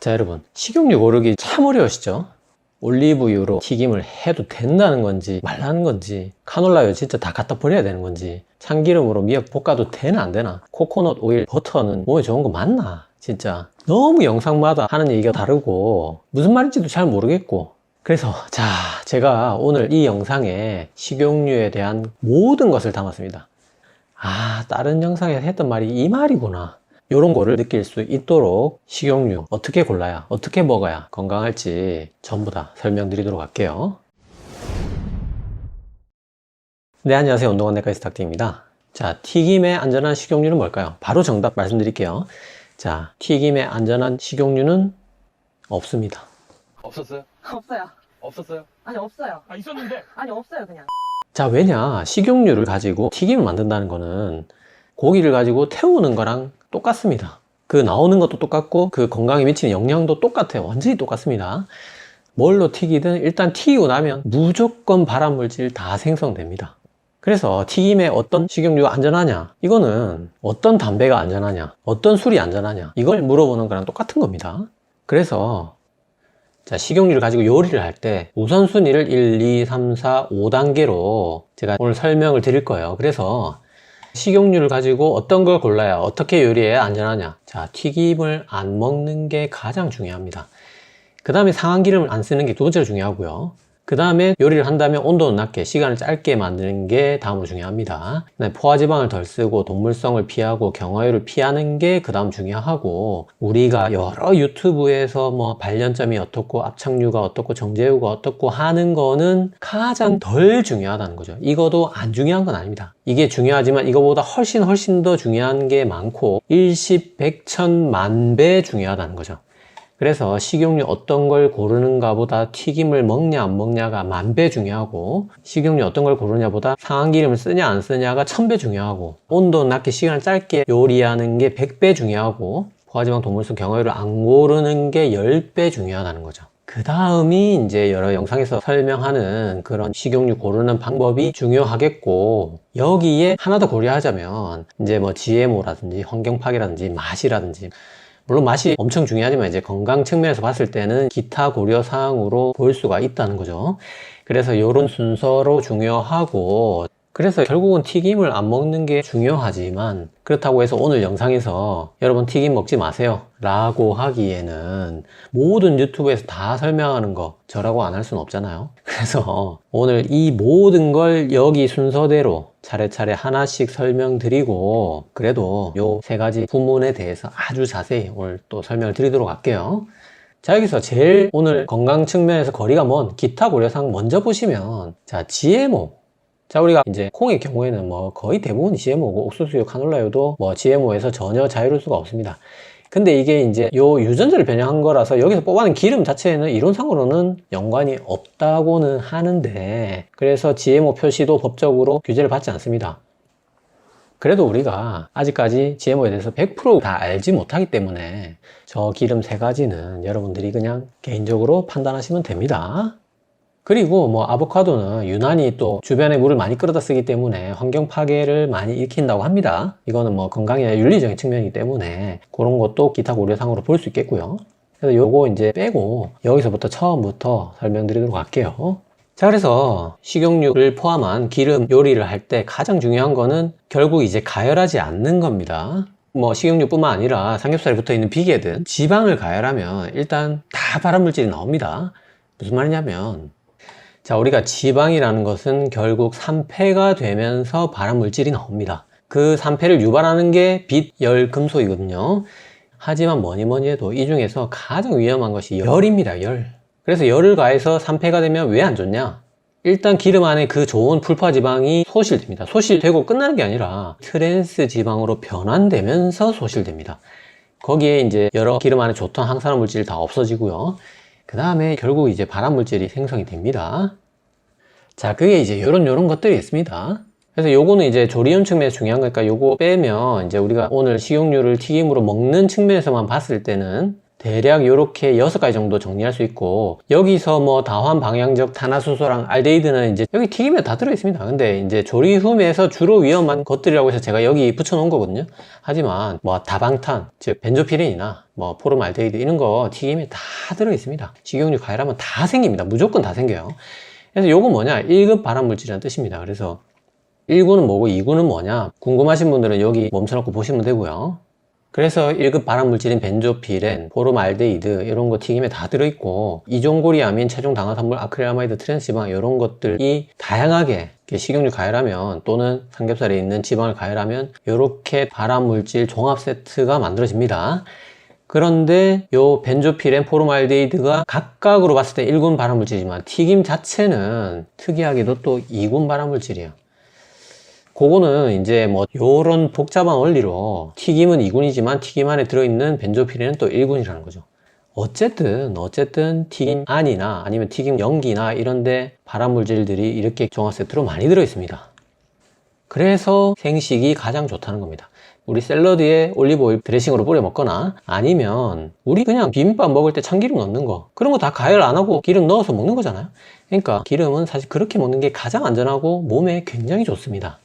자, 여러분, 식용유 고르기 참 어려우시죠? 올리브유로 튀김을 해도 된다는 건지 말라는 건지, 카놀라유 진짜 다 갖다 버려야 되는 건지, 참기름으로 미역 볶아도 되나 안 되나, 코코넛 오일, 버터는 몸에 좋은 거 맞나, 진짜 너무 영상마다 하는 얘기가 다르고 무슨 말인지도 잘 모르겠고. 그래서 자, 제가 오늘 이 영상에 식용유에 대한 모든 것을 담았습니다. 아, 다른 영상에서 했던 말이 이 말이구나, 이런 거를 느낄 수 있도록 식용유 어떻게 골라야, 어떻게 먹어야 건강할지 전부 다 설명드리도록 할게요. 네, 안녕하세요. 운동한 내과의사 닥터입니다. 자, 튀김에 안전한 식용유는 뭘까요? 바로 정답 말씀드릴게요. 자, 튀김에 안전한 식용유는 없습니다. 없었어요? 없어요. 없었어요? 아니 없어요. 아 있었는데. 아니 없어요 그냥. 자, 왜냐, 식용유를 가지고 튀김을 만든다는 거는 고기를 가지고 태우는 거랑 똑같습니다. 그 나오는 것도 똑같고 그 건강에 미치는 영향도 똑같아요. 완전히 똑같습니다. 뭘로 튀기든 일단 튀기고 나면 무조건 발암물질 다 생성됩니다. 그래서 튀김에 어떤 식용유가 안전하냐, 이거는 어떤 담배가 안전하냐, 어떤 술이 안전하냐, 이걸 물어보는 거랑 똑같은 겁니다. 그래서 자, 식용유를 가지고 요리를 할 때 우선순위를 1, 2, 3, 4, 5단계로 제가 오늘 설명을 드릴 거예요. 그래서 식용유를 가지고 어떤 걸 골라야, 어떻게 요리해야 안전하냐. 자, 튀김을 안 먹는 게 가장 중요합니다. 그 다음에 상한 기름을 안 쓰는 게 두 번째로 중요하고요. 그 다음에 요리를 한다면 온도는 낮게, 시간을 짧게 만드는 게 다음으로 중요합니다. 그다음에 포화지방을 덜 쓰고 동물성을 피하고 경화유를 피하는 게 그 다음 중요하고, 우리가 여러 유튜브에서 뭐 발연점이 어떻고 압착유가 어떻고 정제유가 어떻고 하는 거는 가장 덜 중요하다는 거죠. 이거도 안 중요한 건 아닙니다. 이게 중요하지만 이거보다 훨씬 더 중요한 게 많고, 일십, 백천, 만배 중요하다는 거죠. 그래서 식용유 어떤 걸 고르는가 보다 튀김을 먹냐 안 먹냐가 만배 중요하고, 식용유 어떤 걸 고르냐보다 상한 기름을 쓰냐 안 쓰냐가 1000배 중요하고, 온도 낮게 시간을 짧게 요리하는 게 100배 중요하고, 포화지방 동물성 경화유를 안 고르는 게 10배 중요하다는 거죠. 그 다음이 이제 여러 영상에서 설명하는 그런 식용유 고르는 방법이 중요하겠고, 여기에 하나 더 고려하자면 이제 뭐 GMO라든지 환경 파괴라든지 맛이라든지, 물론 맛이 엄청 중요하지만 이제 건강 측면에서 봤을 때는 기타 고려 사항으로 볼 수가 있다는 거죠. 그래서 이런 순서로 중요하고, 그래서 결국은 튀김을 안 먹는 게 중요하지만, 그렇다고 해서 오늘 영상에서 여러분 튀김 먹지 마세요 라고 하기에는 모든 유튜브에서 다 설명하는 거 저라고 안 할 수는 없잖아요. 그래서 오늘 이 모든 걸 여기 순서대로 차례차례 하나씩 설명드리고, 그래도 요 세 가지 부문에 대해서 아주 자세히 오늘 또 설명을 드리도록 할게요. 자, 여기서 제일 오늘 건강 측면에서 거리가 먼 기타 고려사항 먼저 보시면, 자, GMO. 자, 우리가 이제 콩의 경우에는 뭐 거의 대부분 GMO고, 옥수수유, 카놀라유도 뭐 GMO에서 전혀 자유로울 수가 없습니다. 근데 이게 이제 요 유전자를 변형한 거라서 여기서 뽑아낸 기름 자체에는 이론상으로는 연관이 없다고는 하는데, 그래서 GMO 표시도 법적으로 규제를 받지 않습니다. 그래도 우리가 아직까지 GMO에 대해서 100% 다 알지 못하기 때문에 저 기름 세 가지는 여러분들이 그냥 개인적으로 판단하시면 됩니다. 그리고 뭐 아보카도는 유난히 또 주변에 물을 많이 끌어다 쓰기 때문에 환경 파괴를 많이 일으킨다고 합니다. 이거는 뭐 건강이나 윤리적인 측면이기 때문에 그런 것도 기타 고려사항으로 볼 수 있겠고요. 그래서 요거 이제 빼고 여기서부터 처음부터 설명드리도록 할게요. 자, 그래서 식용유를 포함한 기름 요리를 할 때 가장 중요한 거는 결국 이제 가열하지 않는 겁니다. 뭐 식용유뿐만 아니라 삼겹살에 붙어있는 비계든 지방을 가열하면 일단 다 발암물질이 나옵니다. 무슨 말이냐면, 자, 우리가 지방이라는 것은 결국 산패가 되면서 발암물질이 나옵니다. 그 산패를 유발하는 게 빛, 열, 금속이거든요. 하지만 뭐니 해도 이 중에서 가장 위험한 것이 열입니다. 열. 그래서 열을 가해서 산패가 되면 왜 안 좋냐? 일단 기름 안에 그 좋은 풀파 지방이 소실됩니다. 소실되고 끝나는 게 아니라 트랜스 지방으로 변환되면서 소실됩니다. 거기에 이제 여러 기름 안에 좋던 항산화 물질이 다 없어지고요. 그 다음에 결국 이제 발암물질이 생성이 됩니다. 자, 그게 이제 요런 것들이 있습니다. 그래서 요거는 이제 조리용 측면에서 중요한 거니까 요거 빼면 이제 우리가 오늘 식용유를 튀김으로 먹는 측면에서만 봤을 때는 대략 이렇게 6가지 정도 정리할 수 있고, 여기서 뭐 다환 방향적 탄화수소랑 알데히드는 이제 여기 튀김에 다 들어있습니다. 근데 이제 조리훔에서 주로 위험한 것들이라고 해서 제가 여기 붙여놓은 거거든요. 하지만 뭐 다방탄, 즉 벤조피렌이나 뭐 포름알데히드 이런 거 튀김에 다 들어있습니다. 식용유 가열하면 다 생깁니다. 무조건 다 생겨요. 그래서 요거 뭐냐, 1급 발암물질이라는 뜻입니다. 그래서 1구는 뭐고 2구는 뭐냐, 궁금하신 분들은 여기 멈춰놓고 보시면 되고요. 그래서 1급 발암물질인 벤조피렌, 포름알데히드 이런 거 튀김에 다 들어있고, 이종고리아민, 체중당화산물, 아크릴아마이드, 트랜스지방 이런 것들이 다양하게 식용유 가열하면, 또는 삼겹살에 있는 지방을 가열하면 이렇게 발암물질 종합 세트가 만들어집니다. 그런데 요 벤조피렌, 포름알데히드가 각각으로 봤을 때 1군 발암물질이지만 튀김 자체는 특이하게도 또 2군 발암물질이에요. 그거는 이제 뭐 요런 복잡한 원리로 튀김은 2군이지만 튀김 안에 들어있는 벤조피렌은 또 1군이라는 거죠. 어쨌든 튀김 안이나 아니면 튀김 용기나 이런데 발암물질들이 이렇게 종합 세트로 많이 들어있습니다. 그래서 생식이 가장 좋다는 겁니다. 우리 샐러드에 올리브오일 드레싱으로 뿌려 먹거나, 아니면 우리 그냥 비빔밥 먹을 때 참기름 넣는 거, 그런 거 다 가열 안 하고 기름 넣어서 먹는 거잖아요. 그러니까 기름은 사실 그렇게 먹는 게 가장 안전하고 몸에 굉장히 좋습니다.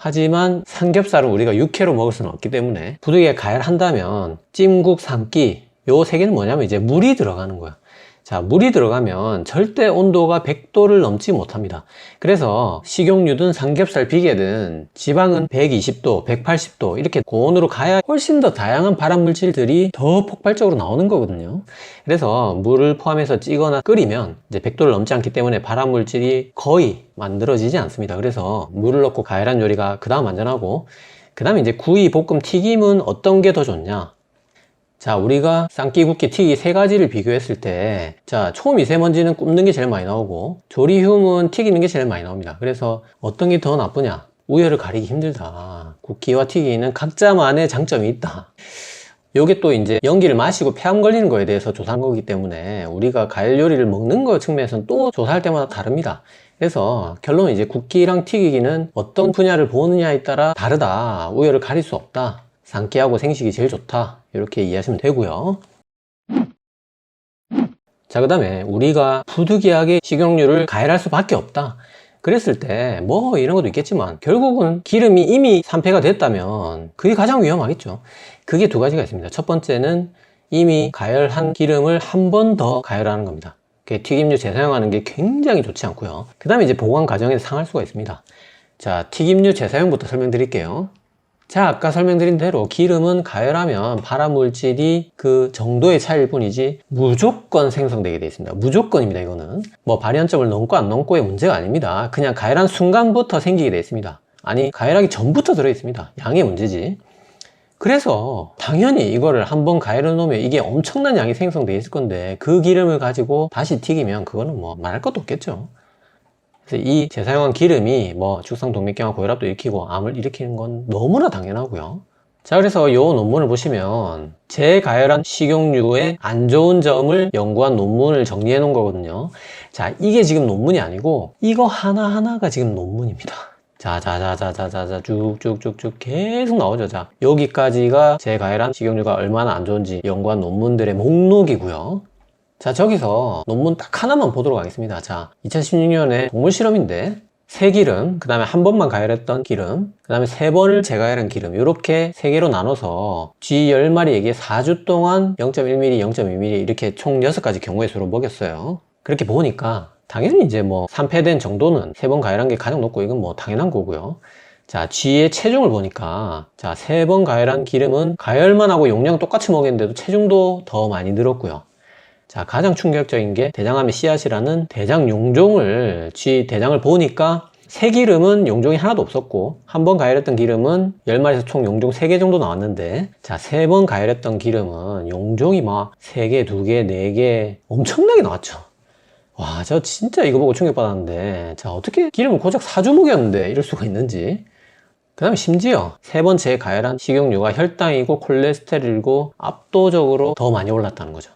하지만 삼겹살은 우리가 육회로 먹을 수는 없기 때문에 부득이하게 가열한다면 찜국, 삶기, 요 세 개는 뭐냐면 이제 물이 들어가는 거야. 자, 물이 들어가면 절대 온도가 100도를 넘지 못합니다. 그래서 식용유든 삼겹살 비계든 지방은 120도, 180도 이렇게 고온으로 가야 훨씬 더 다양한 발암물질들이 더 폭발적으로 나오는 거거든요. 그래서 물을 포함해서 찌거나 끓이면 이제 100도를 넘지 않기 때문에 발암물질이 거의 만들어지지 않습니다. 그래서 물을 넣고 가열한 요리가 그 다음 안전하고, 그 다음에 이제 구이, 볶음, 튀김은 어떤 게 더 좋냐? 자, 우리가 삶기, 굽기, 튀기 세 가지를 비교했을 때, 자, 초미세먼지는 굽는 게 제일 많이 나오고, 조리흉은 튀기는 게 제일 많이 나옵니다. 그래서 어떤 게 더 나쁘냐? 우열을 가리기 힘들다. 굽기와 튀기는 각자만의 장점이 있다. 요게 또 이제 연기를 마시고 폐암 걸리는 거에 대해서 조사한 거기 때문에 우리가 가열 요리를 먹는 거 측면에서는 또 조사할 때마다 다릅니다. 그래서 결론은 이제 굽기랑 튀기기는 어떤 분야를 보느냐에 따라 다르다. 우열을 가릴 수 없다. 삶기하고 생식이 제일 좋다. 이렇게 이해하시면 되고요. 자, 그 다음에 우리가 부득이하게 식용유를 가열할 수밖에 없다. 그랬을 때 뭐 이런 것도 있겠지만 결국은 기름이 이미 산패가 됐다면 그게 가장 위험하겠죠. 그게 두 가지가 있습니다. 첫 번째는 이미 가열한 기름을 한 번 더 가열하는 겁니다. 튀김류 재사용하는 게 굉장히 좋지 않고요. 그 다음에 이제 보관 과정에서 상할 수가 있습니다. 자, 튀김류 재사용부터 설명드릴게요. 자, 아까 설명드린 대로 기름은 가열하면 발암물질이 그 정도의 차이일 뿐이지 무조건 생성되게 되어 있습니다. 무조건입니다. 이거는 뭐 발연점을 넘고 안 넘고의 문제가 아닙니다. 그냥 가열한 순간부터 생기게 되어 있습니다. 아니, 가열하기 전부터 들어 있습니다. 양의 문제지. 그래서 당연히 이거를 한번 가열해 놓으면 이게 엄청난 양이 생성되어 있을 건데, 그 기름을 가지고 다시 튀기면 그거는 뭐 말할 것도 없겠죠. 그래서 이 재사용한 기름이 뭐 죽상동맥경화 고혈압도 일으키고 암을 일으키는 건 너무나 당연하고요. 자, 그래서 이 논문을 보시면 재가열한 식용유의 안 좋은 점을 연구한 논문을 정리해 놓은 거거든요. 자, 이게 지금 논문이 아니고 이거 하나하나가 지금 논문입니다. 자, 쭉쭉쭉쭉 계속 나오죠. 자, 여기까지가 재가열한 식용유가 얼마나 안 좋은지 연구한 논문들의 목록이고요. 자, 저기서 논문 딱 하나만 보도록 하겠습니다. 자, 2016년에 동물 실험인데 새기름, 그 다음에 한 번만 가열했던 기름, 그 다음에 3번을 재가열한 기름, 이렇게 3개로 나눠서 쥐 10마리에게 4주 동안 0.1mm, 0.2mm 이렇게 총 6가지 경우의 수로 먹였어요. 그렇게 보니까 당연히 이제 뭐 산패된 정도는 3번 가열한 게 가장 높고, 이건 뭐 당연한 거고요. 자, 쥐의 체중을 보니까, 자, 3번 가열한 기름은 가열만 하고 용량 똑같이 먹였는데도 체중도 더 많이 늘었고요. 자, 가장 충격적인 게 대장암의 씨앗이라는 대장 용종을, 쥐 대장을 보니까 새기름은 용종이 하나도 없었고, 한 번 가열했던 기름은 10마리에서 총 용종 3개 정도 나왔는데, 자, 3번 가열했던 기름은 용종이 막 3개, 2개, 4개 엄청나게 나왔죠. 와, 저 진짜 이거 보고 충격받았는데, 자, 어떻게 기름을 고작 4주 먹였는데 이럴 수가 있는지. 그 다음에 심지어 3번째 가열한 식용유가 혈당이고 콜레스테롤이고 압도적으로 더 많이 올랐다는 거죠.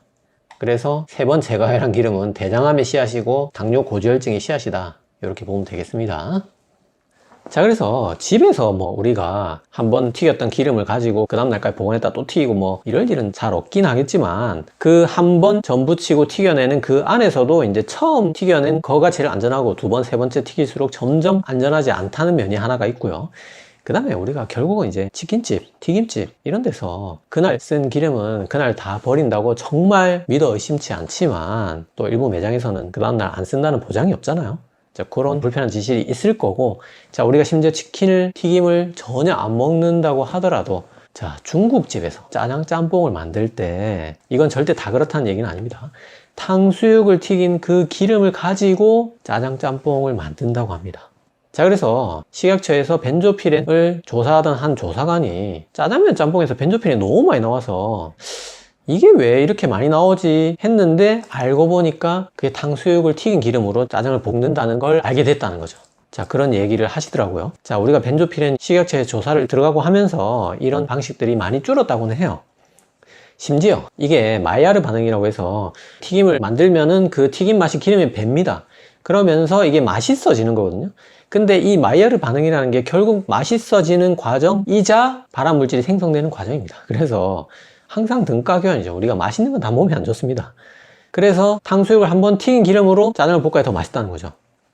그래서 3번 재가열한 기름은 대장암의 씨앗이고 당뇨 고지혈증의 씨앗이다. 이렇게 보면 되겠습니다. 자, 그래서 집에서 뭐 우리가 한번 튀겼던 기름을 가지고 그 다음날까지 보관했다 또 튀기고 뭐 이럴 일은 잘 없긴 하겠지만, 그 한 번 전 부치고 튀겨내는 그 안에서도 이제 처음 튀겨낸 거가 제일 안전하고 두 번, 세 번째 튀길수록 점점 안전하지 않다는 면이 하나가 있고요. 그 다음에 우리가 결국은 이제 치킨집, 튀김집 이런 데서 그날 쓴 기름은 그날 다 버린다고 정말 믿어 의심치 않지만, 또 일부 매장에서는 그 다음날 안 쓴다는 보장이 없잖아요. 자, 그런 불편한 지실이 있을 거고, 자, 우리가 심지어 치킨을, 튀김을 전혀 안 먹는다고 하더라도, 자, 중국집에서 짜장 짬뽕을 만들 때, 이건 절대 다 그렇다는 얘기는 아닙니다. 탕수육을 튀긴 그 기름을 가지고 짜장 짬뽕을 만든다고 합니다. 자, 그래서 식약처에서 벤조피렌을 조사하던 한 조사관이 짜장면 짬뽕에서 벤조피렌이 너무 많이 나와서 이게 왜 이렇게 많이 나오지 했는데, 알고 보니까 그게 탕수육을 튀긴 기름으로 짜장을 볶는다는 걸 알게 됐다는 거죠. 자, 그런 얘기를 하시더라고요. 자, 우리가 벤조피렌 식약처에 조사를 들어가고 하면서 이런 방식들이 많이 줄었다고는 해요. 심지어 이게 마이야르 반응이라고 해서 튀김을 만들면은 그 튀김 맛이 기름에 뱄니다. 그러면서 이게 맛있어지는 거거든요. 근데 이 마이야르 반응이라는 게 결국 맛있어지는 과정이자 발암 물질이 생성되는 과정입니다. 그래서 항상 등가교환이죠. 우리가 맛있는 건 다 몸에 안 좋습니다. 그래서 탕수육을 한번 튀긴 기름으로 짜장을 볶아야 더 맛있다는 거죠.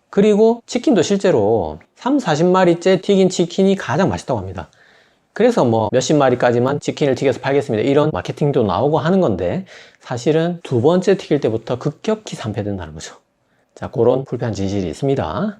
그리고 치킨도 실제로 3, 40마리째 튀긴 치킨이 가장 맛있다고 합니다. 그래서 뭐 몇십 마리까지만 치킨을 튀겨서 팔겠습니다, 이런 마케팅도 나오고 하는 건데, 사실은 두 번째 튀길 때부터 급격히 산패된다는 거죠. 자, 그런 불편 지실이 있습니다.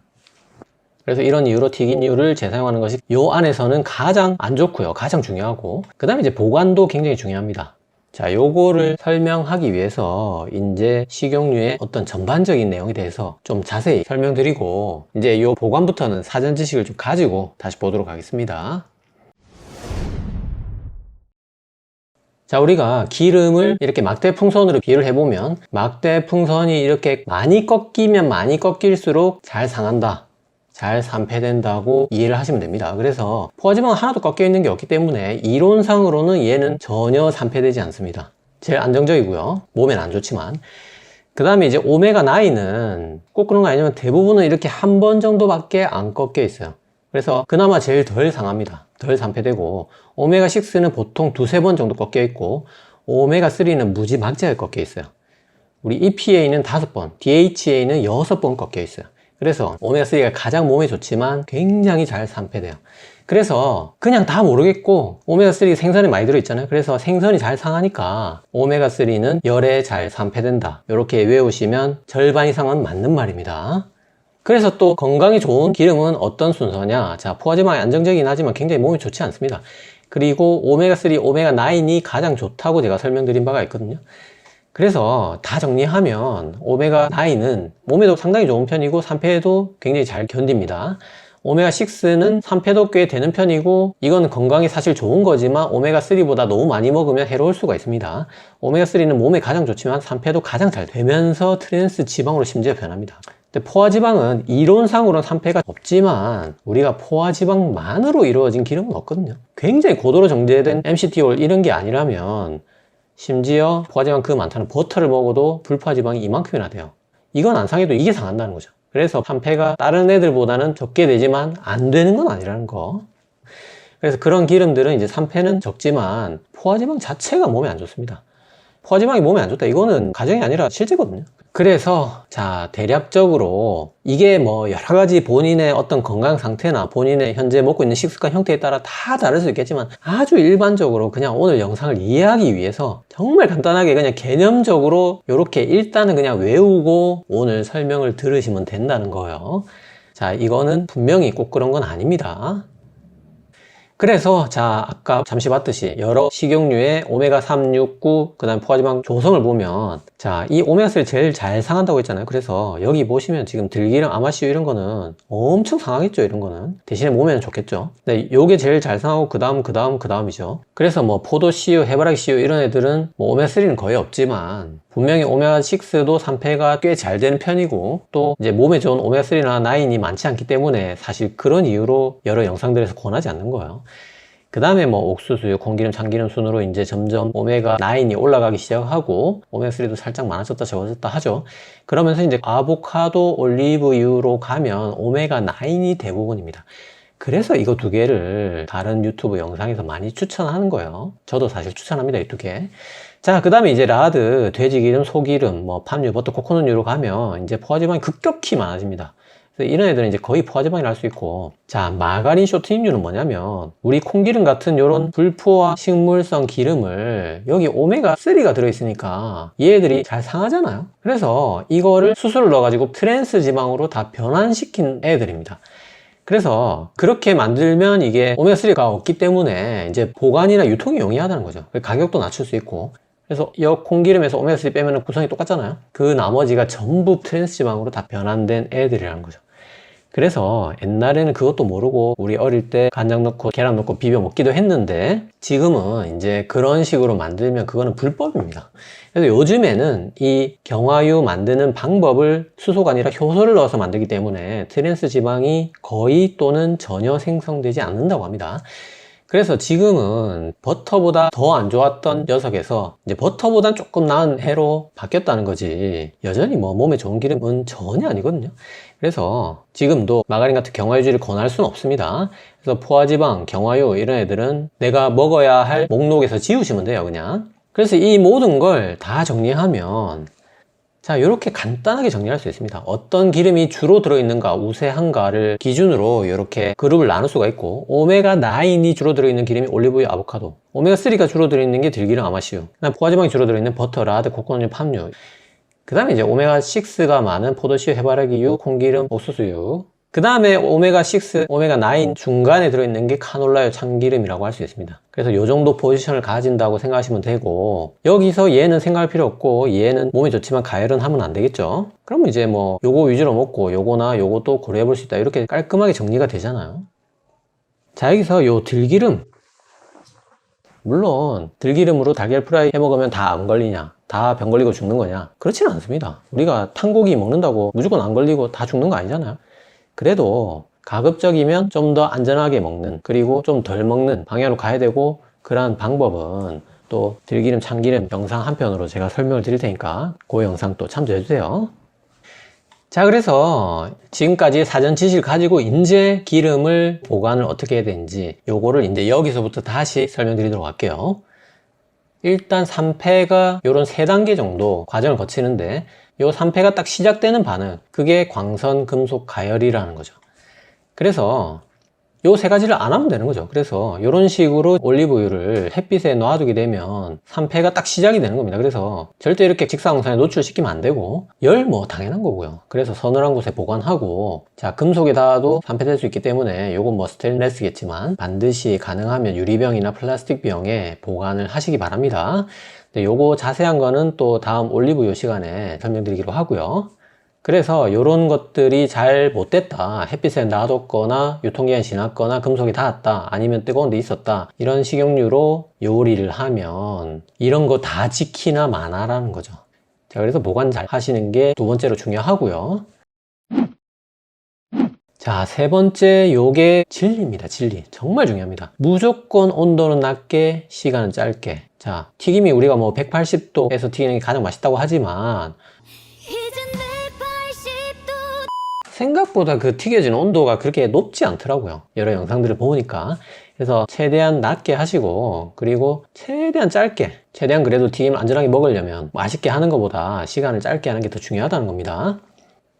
그래서 이런 이유로 튀김류를 재사용하는 것이 요 안에서는 가장 안 좋고요, 가장 중요하고, 그 다음에 이제 보관도 굉장히 중요합니다. 자, 요거를 설명하기 위해서 이제 식용유의 어떤 전반적인 내용에 대해서 좀 자세히 설명드리고, 이제 요 보관부터는 사전 지식을 좀 가지고 다시 보도록 하겠습니다. 자, 우리가 기름을 이렇게 막대풍선으로 비유를 해보면, 막대풍선이 이렇게 많이 꺾이면 많이 꺾일수록 잘 상한다, 잘 산패된다고 이해를 하시면 됩니다. 그래서 포화지방은 하나도 꺾여 있는 게 없기 때문에 이론상으로는 얘는 전혀 산패되지 않습니다. 제일 안정적이고요, 몸엔 안 좋지만. 그 다음에 이제 오메가9는 꼭 그런 거 아니지만 대부분은 이렇게 한 번 정도밖에 안 꺾여 있어요. 그래서 그나마 제일 덜 상합니다. 덜 산패되고, 오메가6는 보통 두세 번 정도 꺾여 있고, 오메가3는 무지막지하게 꺾여 있어요. 우리 EPA는 5번, DHA는 6번 꺾여 있어요. 그래서 오메가3가 가장 몸에 좋지만 굉장히 잘 산패돼요. 그래서 그냥 다 모르겠고, 오메가3 생선에 많이 들어있잖아요. 그래서 생선이 잘 상하니까 오메가3는 열에 잘 산패된다, 이렇게 외우시면 절반 이상은 맞는 말입니다. 그래서 또 건강에 좋은 기름은 어떤 순서냐? 자, 포화지방이 안정적이긴 하지만 굉장히 몸에 좋지 않습니다. 그리고 오메가3, 오메가9이 가장 좋다고 제가 설명드린 바가 있거든요. 그래서 다 정리하면 오메가9은 몸에도 상당히 좋은 편이고 산패에도 굉장히 잘 견딥니다. 오메가6는 산패도 꽤 되는 편이고, 이건 건강에 사실 좋은 거지만 오메가3보다 너무 많이 먹으면 해로울 수가 있습니다. 오메가3는 몸에 가장 좋지만 산패도 가장 잘 되면서 트랜스 지방으로 심지어 변합니다. 근데 포화지방은 이론상으로는 산패가 없지만 우리가 포화지방만으로 이루어진 기름은 없거든요. 굉장히 고도로 정제된 MCT올 이런 게 아니라면, 심지어 포화지방 그 많다는 버터를 먹어도 불포화지방이 이만큼이나 돼요. 이건 안 상해도 이게 상한다는 거죠. 그래서 산패가 다른 애들보다는 적게 되지만 안 되는 건 아니라는 거. 그래서 그런 기름들은 이제 산패는 적지만 포화지방 자체가 몸에 안 좋습니다. 포화지방이 몸에 안 좋다, 이거는 가정이 아니라 실제거든요. 그래서 자, 대략적으로 이게 뭐 여러 가지 본인의 어떤 건강 상태나 본인의 현재 먹고 있는 식습관 형태에 따라 다 다를 수 있겠지만, 아주 일반적으로 그냥 오늘 영상을 이해하기 위해서 정말 간단하게 그냥 개념적으로 이렇게 일단은 그냥 외우고 오늘 설명을 들으시면 된다는 거예요. 자, 이거는 분명히 꼭 그런 건 아닙니다. 그래서 자, 아까 잠시 봤듯이 여러 식용유의 오메가3, 6, 9, 그 다음 포화지방 조성을 보면, 자, 이 오메가3 제일 잘 상한다고 했잖아요. 그래서 여기 보시면 지금 들기름, 아마씨유 이런 거는 엄청 상하겠죠, 이런 거는. 대신에 몸에는 좋겠죠. 근데 요게 제일 잘 상하고 그 다음이죠. 그래서 뭐 포도씨유, 해바라기씨유 이런 애들은 뭐 오메가3는 거의 없지만 분명히 오메가6도 산패가 꽤 잘 되는 편이고, 또 이제 몸에 좋은 오메가3나 9이 많지 않기 때문에 사실 그런 이유로 여러 영상들에서 권하지 않는 거예요. 그 다음에 뭐 옥수수유, 콩기름, 참기름 순으로 이제 점점 오메가9이 올라가기 시작하고, 오메가3도 살짝 많아졌다 적어졌다 하죠. 그러면서 이제 아보카도, 올리브유로 가면 오메가9이 대부분입니다. 그래서 이거 두 개를 다른 유튜브 영상에서 많이 추천하는 거예요. 저도 사실 추천합니다, 이 두 개. 자, 그 다음에 이제 라드, 돼지기름, 소기름, 뭐 팜유, 버터, 코코넛유로 가면 이제 포화지방이 급격히 많아집니다. 그래서 이런 애들은 이제 거의 포화지방이라 할 수 있고, 자, 마가린, 쇼트임유는 뭐냐면 우리 콩기름 같은 요런 불포화 식물성 기름을 여기 오메가3가 들어있으니까 얘들이 잘 상하잖아요. 그래서 이거를 수소를 넣어가지고 트랜스 지방으로 다 변환시킨 애들입니다. 그래서 그렇게 만들면 이게 오메가3가 없기 때문에 이제 보관이나 유통이 용이하다는 거죠. 가격도 낮출 수 있고. 그래서 이 콩기름에서 오메가3 빼면 구성이 똑같잖아요. 그 나머지가 전부 트랜스지방으로 다 변환된 애들이라는 거죠. 그래서 옛날에는 그것도 모르고 우리 어릴 때 간장 넣고 계란 넣고 비벼 먹기도 했는데 지금은 이제 그런 식으로 만들면 그거는 불법입니다. 그래서 요즘에는 이 경화유 만드는 방법을 수소가 아니라 효소를 넣어서 만들기 때문에 트랜스 지방이 거의 또는 전혀 생성되지 않는다고 합니다. 그래서 지금은 버터보다 더 안 좋았던 녀석에서 이제 버터보단 조금 나은 해로 바뀌었다는 거지 여전히 뭐 몸에 좋은 기름은 전혀 아니거든요. 그래서 지금도 마가린 같은 경화유지를 권할 수는 없습니다. 그래서 포화지방, 경화유 이런 애들은 내가 먹어야 할 목록에서 지우시면 돼요, 그냥. 그래서 이 모든 걸 다 정리하면 자, 이렇게 간단하게 정리할 수 있습니다. 어떤 기름이 주로 들어있는가, 우세한가를 기준으로 이렇게 그룹을 나눌 수가 있고, 오메가9이 주로 들어있는 기름이 올리브유, 아보카도, 오메가3가 주로 들어있는 게 들기름, 아마씨유, 포화지방이 주로 들어있는 버터, 라드, 코코넛유, 팜유, 그 다음에 이제 오메가6가 많은 포도씨유, 해바라기유, 콩기름, 옥수수유, 그 다음에 오메가6, 오메가9 중간에 들어있는 게 카놀라유, 참기름이라고 할 수 있습니다. 그래서 이 정도 포지션을 가진다고 생각하시면 되고, 여기서 얘는 생각할 필요 없고 얘는 몸에 좋지만 가열은 하면 안 되겠죠. 그러면 이제 뭐 요거 위주로 먹고 요거나 요것도 고려해 볼 수 있다, 이렇게 깔끔하게 정리가 되잖아요. 자, 여기서 요 들기름, 물론 들기름으로 달걀 프라이 해 먹으면 다 안 걸리냐, 다 병 걸리고 죽는 거냐, 그렇지는 않습니다. 우리가 탄고기 먹는다고 무조건 안 걸리고 다 죽는 거 아니잖아요. 그래도 가급적이면 좀 더 안전하게 먹는, 그리고 좀 덜 먹는 방향으로 가야 되고, 그러한 방법은 또 들기름, 참기름 영상 한 편으로 제가 설명을 드릴 테니까 그 영상 또 참조해 주세요. 자, 그래서 지금까지 사전 지식을 가지고 이제 기름을 보관을 어떻게 해야 되는지 요거를 이제 여기서부터 다시 설명드리도록 할게요. 일단 3패가 요런 3단계 정도 과정을 거치는데, 요 3패가 딱 시작되는 반응, 그게 광선 금속 가열이라는 거죠. 그래서 요 세 가지를 안 하면 되는 거죠. 그래서 이런 식으로 올리브유를 햇빛에 놔두게 되면 3패가 딱 시작이 되는 겁니다. 그래서 절대 이렇게 직사광선에 노출시키면 안 되고, 열 뭐 당연한 거고요. 그래서 서늘한 곳에 보관하고, 자, 금속에 닿아도 3패 될 수 있기 때문에 요건 뭐 스테인레스겠지만 반드시 가능하면 유리병이나 플라스틱 병에 보관을 하시기 바랍니다. 근데 요거 자세한 거는 또 다음 올리브유 시간에 설명드리기로 하고요. 그래서 이런 것들이 잘 못됐다, 햇빛에 놔뒀거나 유통기한이 지났거나 금속이 닿았다, 아니면 뜨거운 데 있었다, 이런 식용유로 요리를 하면 이런 거 다 지키나 마나라는 거죠. 자, 그래서 보관 잘 하시는 게 두 번째로 중요하고요. 자, 세 번째, 요게 진리입니다. 진리. 정말 중요합니다. 무조건 온도는 낮게, 시간은 짧게. 자, 튀김이 우리가 뭐 180도에서 튀기는 게 가장 맛있다고 하지만 생각보다 그 튀겨지는 온도가 그렇게 높지 않더라고요. 여러 영상들을 보니까. 그래서 최대한 낮게 하시고, 그리고 최대한 짧게, 최대한 그래도 튀김을 안전하게 먹으려면 맛있게 하는 것보다 시간을 짧게 하는 게 더 중요하다는 겁니다.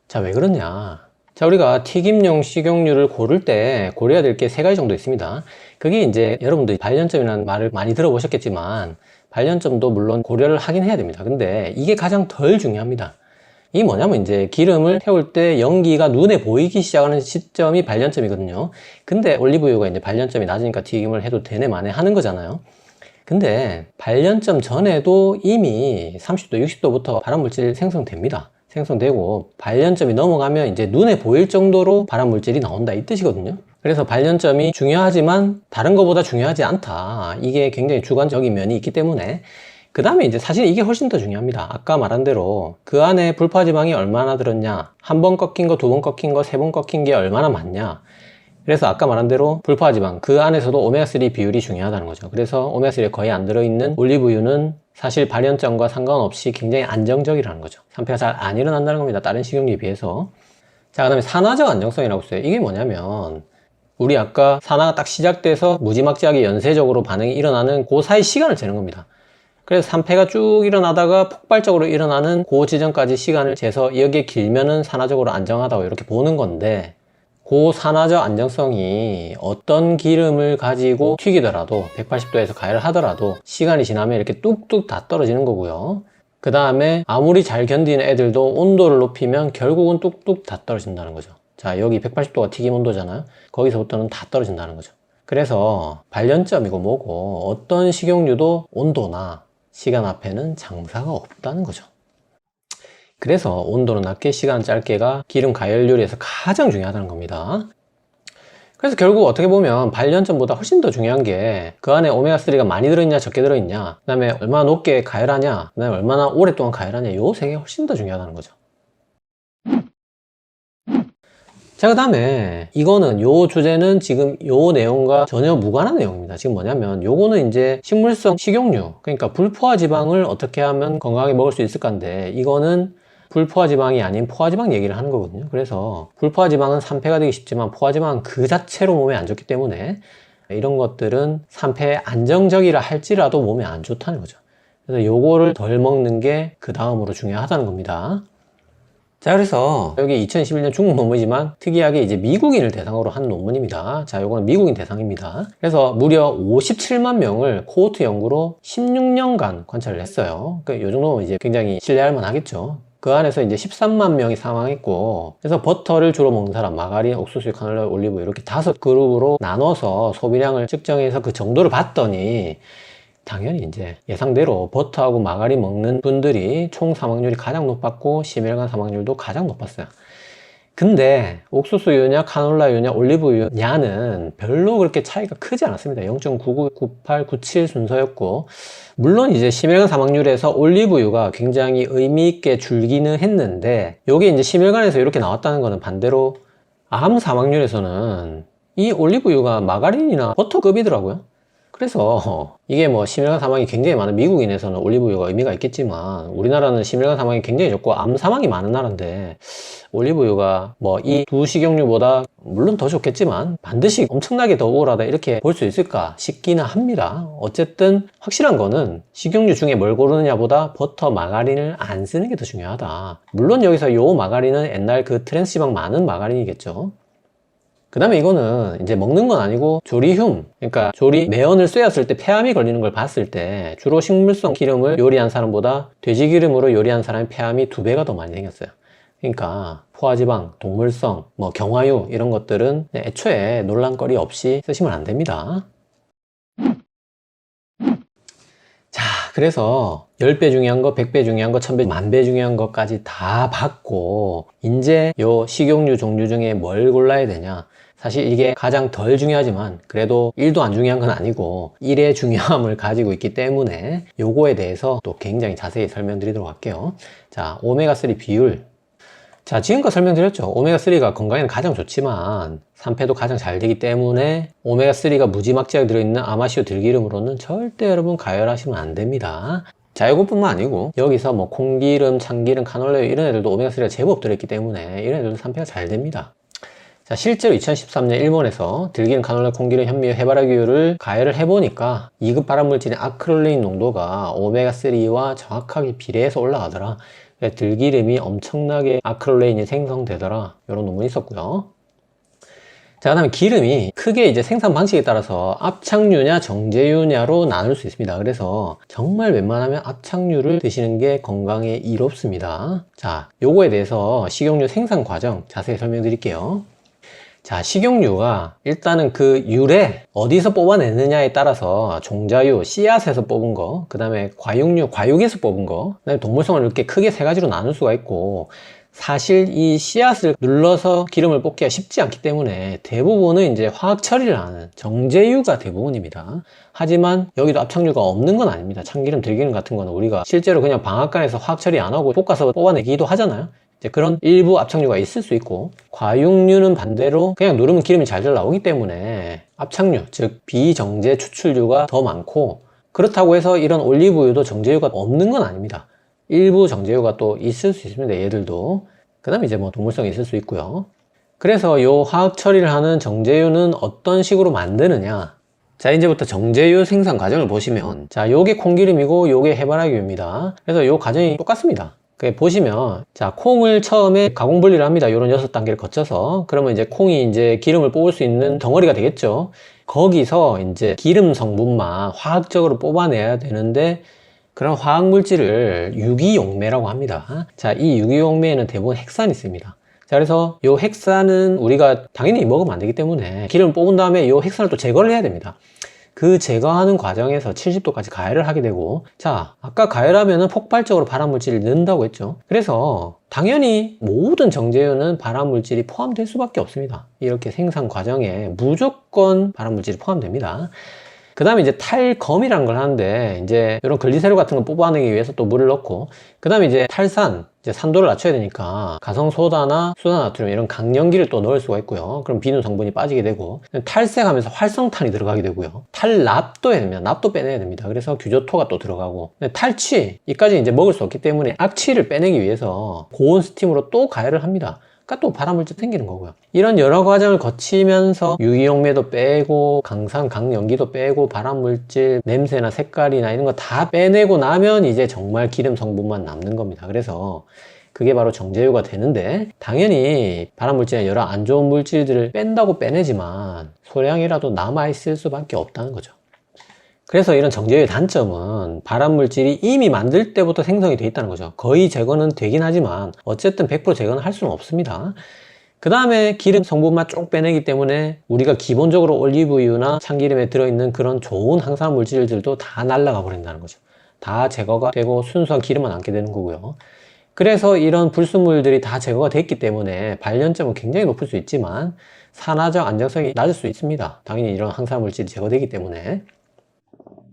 자, 왜 그러냐. 자, 우리가 튀김용 식용유를 고를 때 고려해야 될 게 세 가지 정도 있습니다. 그게 이제 여러분들이 발연점이라는 말을 많이 들어보셨겠지만, 발연점도 물론 고려를 하긴 해야 됩니다. 근데 이게 가장 덜 중요합니다. 이게 뭐냐면 이제 기름을 태울 때 연기가 눈에 보이기 시작하는 시점이 발연점이거든요. 근데 올리브유가 이제 발연점이 낮으니까 튀김을 해도 되네 마네 하는 거잖아요. 근데 발연점 전에도 이미 30도, 60도부터 발암물질이 생성됩니다. 생성되고 발연점이 넘어가면 이제 눈에 보일 정도로 발암물질이 나온다, 이 뜻이거든요. 그래서 발연점이 중요하지만 다른 것보다 중요하지 않다, 이게 굉장히 주관적인 면이 있기 때문에, 그 다음에 이제 사실 이게 훨씬 더 중요합니다. 아까 말한 대로 그 안에 불파지방이 얼마나 들었냐, 한 번 꺾인 거, 두 번 꺾인 거, 세 번 꺾인 게 얼마나 많냐. 그래서 아까 말한 대로 불파지방, 그 안에서도 오메가3 비율이 중요하다는 거죠. 그래서 오메가3에 거의 안 들어있는 올리브유는 사실 발연점과 상관없이 굉장히 안정적이라는 거죠. 산패가 잘 안 일어난다는 겁니다, 다른 식용유에 비해서. 자, 그 다음에 산화적 안정성이라고 써요. 이게 뭐냐면 우리 아까 산화가 딱 시작돼서 무지막지하게 연쇄적으로 반응이 일어나는 그 사이 시간을 재는 겁니다. 그래서 산패가 쭉 일어나다가 폭발적으로 일어나는 그 지점까지 시간을 재서 여기에 길면은 산화적으로 안정하다고 이렇게 보는 건데, 그 산화적 안정성이 어떤 기름을 가지고 튀기더라도 180도에서 가열을 하더라도 시간이 지나면 이렇게 뚝뚝 다 떨어지는 거고요. 그 다음에 아무리 잘 견디는 애들도 온도를 높이면 결국은 뚝뚝 다 떨어진다는 거죠. 자, 여기 180도가 튀김 온도잖아요. 거기서부터는 다 떨어진다는 거죠. 그래서 발련점이고 뭐고 어떤 식용유도 온도나 시간 앞에는 장사가 없다는 거죠. 그래서 온도는 낮게 시간 짧게가 기름 가열 요리에서 가장 중요하다는 겁니다. 그래서 결국 어떻게 보면 발련점보다 훨씬 더 중요한 게 그 안에 오메가3가 많이 들어있냐 적게 들어있냐, 그 다음에 얼마나 높게 가열하냐, 그 다음에 얼마나 오랫동안 가열하냐, 요 세 개가 훨씬 더 중요하다는 거죠. 자, 그 다음에 이거는 요 주제는 지금 요 내용과 전혀 무관한 내용입니다. 지금 뭐냐면 요거는 이제 식물성 식용유, 그러니까 불포화 지방을 어떻게 하면 건강하게 먹을 수 있을까인데, 이거는 불포화 지방이 아닌 포화 지방 얘기를 하는 거거든요. 그래서 불포화 지방은 산패가 되기 쉽지만 포화 지방은 그 자체로 몸에 안 좋기 때문에 이런 것들은 산패에 안정적이라 할지라도 몸에 안 좋다는 거죠. 그래서 요거를 덜 먹는 게 그 다음으로 중요하다는 겁니다. 자, 그래서 여기 2021년 중국 논문이지만 특이하게 이제 미국인을 대상으로 한 논문입니다. 자, 요거는 미국인 대상입니다. 그래서 무려 57만 명을 코호트 연구로 16년간 관찰을 했어요. 그러니까 요 정도면 이제 굉장히 신뢰할 만하겠죠. 그 안에서 이제 13만 명이 사망했고, 그래서 버터를 주로 먹는 사람, 마가린, 옥수수, 카놀라, 올리브 이렇게 5그룹으로 나눠서 소비량을 측정해서 그 정도를 봤더니 당연히 이제 예상대로 버터하고 마가린 먹는 분들이 총 사망률이 가장 높았고 심혈관 사망률도 가장 높았어요. 근데 옥수수유냐 카놀라유냐 올리브유냐는 별로 그렇게 차이가 크지 않았습니다. 0.99, 98, 97 순서였고, 물론 이제 심혈관 사망률에서 올리브유가 굉장히 의미있게 줄기는 했는데, 요게 이제 심혈관에서 이렇게 나왔다는 거는 반대로 암 사망률에서는 이 올리브유가 마가린이나 버터급이더라고요. 그래서 이게 뭐 심혈관 사망이 굉장히 많은 미국인에서는 올리브유가 의미가 있겠지만, 우리나라는 심혈관 사망이 굉장히 적고 암 사망이 많은 나라인데 올리브유가 뭐 이 두 식용유보다 물론 더 좋겠지만 반드시 엄청나게 더 우월하다 이렇게 볼 수 있을까 싶기는 합니다. 어쨌든 확실한 거는 식용유 중에 뭘 고르느냐보다 버터, 마가린을 안 쓰는 게 더 중요하다. 물론 여기서 요 마가린은 옛날 그 트랜스지방 많은 마가린이겠죠. 그 다음에 이거는 이제 먹는 건 아니고 조리흉, 그러니까 매연을 쐬었을 때 폐암이 걸리는 걸 봤을 때 주로 식물성 기름을 요리한 사람보다 돼지 기름으로 요리한 사람의 폐암이 2배가 더 많이 생겼어요. 그러니까 포화지방, 동물성, 뭐 경화유 이런 것들은 애초에 논란거리 없이 쓰시면 안 됩니다. 자, 그래서 10배 중요한 거, 100배 중요한 거, 1000배, 10,000배 중요한 것까지 다 봤고, 이제 요 식용유 종류 중에 뭘 골라야 되냐. 사실 이게 가장 덜 중요하지만 그래도 1도 안 중요한 건 아니고 1의 중요함을 가지고 있기 때문에 요거에 대해서 또 굉장히 자세히 설명드리도록 할게요. 자, 오메가3 비율. 자, 지금껏 설명드렸죠. 오메가3가 건강에는 가장 좋지만 산패도 가장 잘 되기 때문에 오메가3가 무지막지하게 들어있는 아마시오 들기름으로는 절대 여러분 가열하시면 안 됩니다. 자, 이것뿐만 아니고 여기서 뭐 콩기름, 참기름, 카놀라유 이런 애들도 오메가3가 제법 들어있기 때문에 이런 애들도 산패가 잘 됩니다. 자, 실제로 2013년 일본에서 들기름, 카놀라, 콩기름, 현미유, 해바라기유를 가열을 해보니까 2급 발암물질인 아크릴레인 농도가 오메가3와 정확하게 비례해서 올라가더라. 들기름이 엄청나게 아크릴레인이 생성되더라. 이런 논문이 있었고요. 자, 그 다음에 기름이 크게 이제 생산 방식에 따라서 압착유냐 정제유냐로 나눌 수 있습니다. 그래서 정말 웬만하면 압착유를 드시는 게 건강에 이롭습니다. 자, 요거에 대해서 식용유 생산 과정 자세히 설명드릴게요. 자, 식용유가 일단은 그 유래 어디서 뽑아내느냐에 따라서 종자유, 씨앗에서 뽑은 거, 그 다음에 과육류, 과육에서 뽑은 거, 그 다음에 동물성을 이렇게 크게 세 가지로 나눌 수가 있고, 사실 이 씨앗을 눌러서 기름을 뽑기가 쉽지 않기 때문에 대부분은 이제 화학 처리를 하는 정제유가 대부분입니다. 하지만 여기도 압착유가 없는 건 아닙니다. 참기름, 들기름 같은 거는 우리가 실제로 그냥 방앗간에서 화학 처리 안 하고 볶아서 뽑아내기도 하잖아요. 이제 그런 일부 압착유가 있을 수 있고, 과육류는 반대로 그냥 누르면 기름이 잘잘 나오기 때문에 압착유, 즉 비정제 추출유가 더 많고, 그렇다고 해서 이런 올리브유도 정제유가 없는 건 아닙니다. 일부 정제유가 또 있을 수 있습니다. 얘들도. 그 다음에 이제 뭐 동물성이 있을 수 있고요. 그래서 요 화학 처리를 하는 정제유는 어떤 식으로 만드느냐. 자, 이제부터 정제유 생산 과정을 보시면, 자, 요게 콩기름이고 요게 해바라기유입니다. 그래서 요 과정이 똑같습니다. 보시면, 자, 콩을 처음에 가공 분리를 합니다. 요런 6단계를 거쳐서. 그러면 이제 콩이 이제 기름을 뽑을 수 있는 덩어리가 되겠죠. 거기서 이제 기름 성분만 화학적으로 뽑아내야 되는데, 그런 화학 물질을 유기용매라고 합니다. 자, 이 유기용매에는 대부분 핵산이 있습니다. 자, 그래서 이 핵산은 우리가 당연히 먹으면 안 되기 때문에 기름을 뽑은 다음에 이 핵산을 또 제거를 해야 됩니다. 그 제거하는 과정에서 70도까지 가열을 하게 되고, 자, 아까 가열하면은 폭발적으로 발암물질을 넣는다고 했죠. 그래서 당연히 모든 정제유는 발암물질이 포함될 수밖에 없습니다. 이렇게 생산 과정에 무조건 발암물질이 포함됩니다. 그 다음에 이제 탈검이라는 걸 하는데, 이제 이런 글리세롤 같은 거 뽑아내기 위해서 또 물을 넣고, 그 다음에 이제 탈산, 이제 산도를 낮춰야 되니까 가성소다나 수산나트륨 이런 강연기를 또 넣을 수가 있고요. 그럼 비누 성분이 빠지게 되고, 탈색하면서 활성탄이 들어가게 되고요. 탈납도 해야 됩니다. 납도 빼내야 됩니다. 그래서 규조토가 또 들어가고, 탈취, 이까지 이제 먹을 수 없기 때문에 악취를 빼내기 위해서 고온 스팀으로 또 가열을 합니다. 그러니까 또 발암물질 생기는 거고요. 이런 여러 과정을 거치면서 유기용매도 빼고 강산, 강연기도 빼고 발암물질 냄새나 색깔이나 이런 거 다 빼내고 나면 이제 정말 기름 성분만 남는 겁니다. 그래서 그게 바로 정제유가 되는데, 당연히 발암물질이나 여러 안 좋은 물질들을 뺀다고 빼내지만 소량이라도 남아있을 수밖에 없다는 거죠. 그래서 이런 정제유의 단점은 발암물질이 이미 만들 때부터 생성이 되어 있다는 거죠. 거의 제거는 되긴 하지만 어쨌든 100% 제거는 할 수는 없습니다. 그 다음에 기름 성분만 쭉 빼내기 때문에 우리가 기본적으로 올리브유나 참기름에 들어있는 그런 좋은 항산 물질들도 다 날아가 버린다는 거죠. 다 제거가 되고 순수한 기름만 남게 되는 거고요. 그래서 이런 불순물들이 다 제거가 됐기 때문에 발연점은 굉장히 높을 수 있지만 산화적 안정성이 낮을 수 있습니다. 당연히 이런 항산 물질이 제거되기 때문에.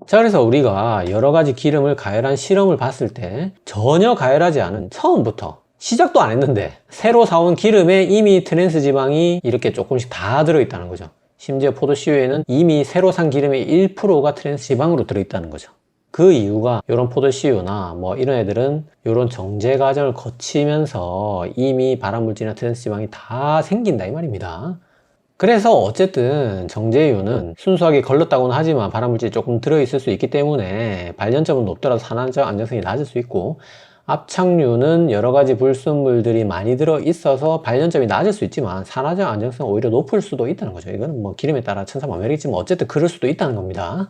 자, 그래서 우리가 여러 가지 기름을 가열한 실험을 봤을 때 전혀 가열하지 않은, 처음부터 시작도 안 했는데 새로 사온 기름에 이미 트랜스 지방이 이렇게 조금씩 다 들어있다는 거죠. 심지어 포도씨유에는 이미 새로 산 기름의 1%가 트랜스 지방으로 들어있다는 거죠. 그 이유가 이런 포도씨유나 뭐 이런 애들은 이런 정제 과정을 거치면서 이미 발암물질이나 트랜스 지방이 다 생긴다 이 말입니다. 그래서 어쨌든 정제유는 순수하게 걸렀다고는 하지만 발암물질이 조금 들어있을 수 있기 때문에 발연점은 높더라도 산화적 안정성이 낮을 수 있고, 압착유는 여러 가지 불순물들이 많이 들어있어서 발연점이 낮을 수 있지만 산화적 안정성은 오히려 높을 수도 있다는 거죠. 이거는 뭐 기름에 따라 천차만별이겠지만 어쨌든 그럴 수도 있다는 겁니다.